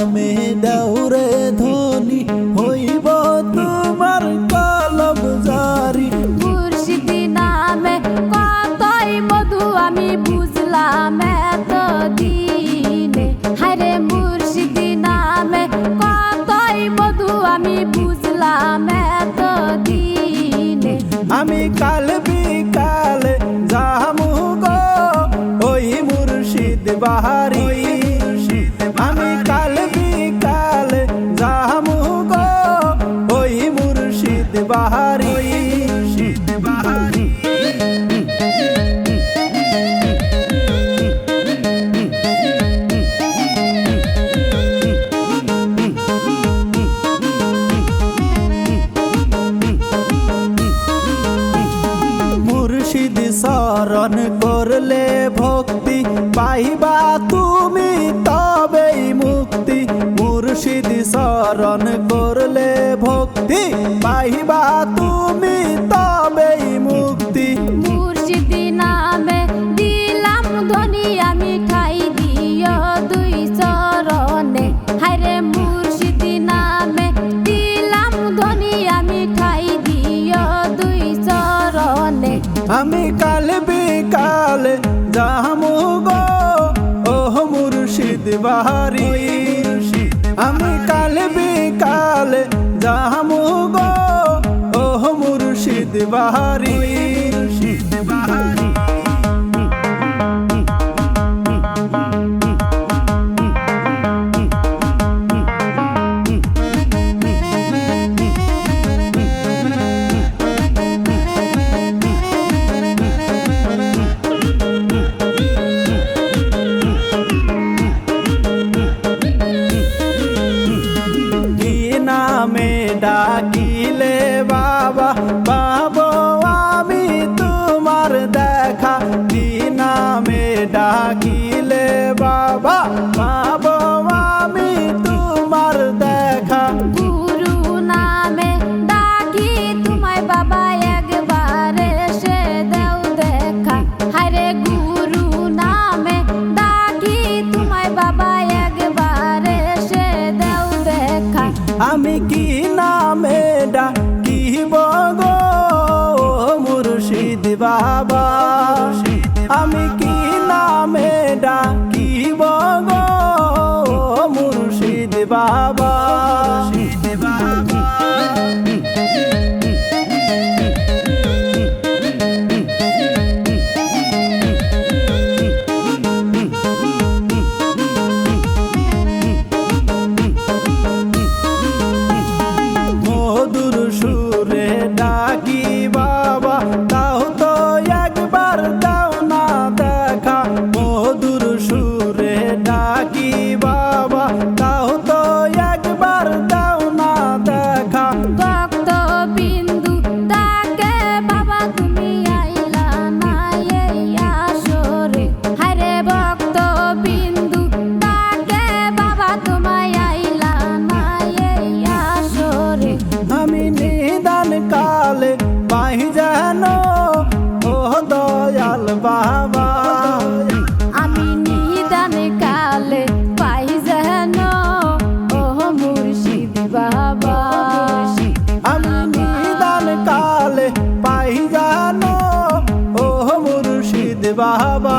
নামে দাউরে ধনী হইব তোমার কলব জারি। মুর্শিদি নামে কতই মধু আমি বুঝলাম এতদিনে। হায়রে মুর্শিদি নামে কতই মধু আমি বুঝলাম এতদিনে। আমি কাল বিকালে যামু গো ওই মুর্শিদ বাহারি। আমি কাল বিকালে যামু গো ওই মুর্শিদ বাহারি। মুর্শিদ শরণ করলে ভক্তি পাইবা তুমি তবেই মুক্তি। মুর্শিদ শরণ করলে ভক্তি পাইবা তুমি তবেই মুক্তি। মুর্শিদি নামে দিলাম ধনী আমি ঠাই দিও দুই চরণে। হায়রে মুর্শিদি নামে দিলাম ধনী আমি ঠাই দিও দুই চরণে। আমি কাল বিকালে যামু গো ওহ মুর্শিদ বাহারি। আমি কাল বিকালে যামু গো ওহ মুর্শিদ বাহারি। নামে ডাকিলে বাবা পাবো আমি তোমার দেখা। কি নামে ডাকিলে বাবা পাবো আমি তোমার দেখা। গুরু নামে ডাকি তোমায় বাবা একবার এসে দাও দেখা। হায়রে গুরু নামে ডাকি তোমায় বাবা একবার এসে দাও দেখা। আমি কি নামে ডাকিব গো মুর্শিদ বাবা। আমি কি নামে ডাকিব গো মুর্শিদ বাবা। মধুর সুরে ডাকি বাবা তাও তো একবার দাও না দেখা। মধুর সুরে ডাকি বাবা তাও তো একবার দাও না দেখা। ভক্ত বিন্দু ডাকে বাবা তুমি আইলা না এই আসরে। হায়রে ভক্ত বিন্দু ডাকে বাবা তোমায় আইলা না এই আসরে। আমি নিদান কালে পাই যেন ও দয়াল বাবা। আমি নিদান কালে পাই যেন ও মুর্শিদ বাবা। আমি নিদান কালে পাই যেন ও মুর্শিদ বাবা।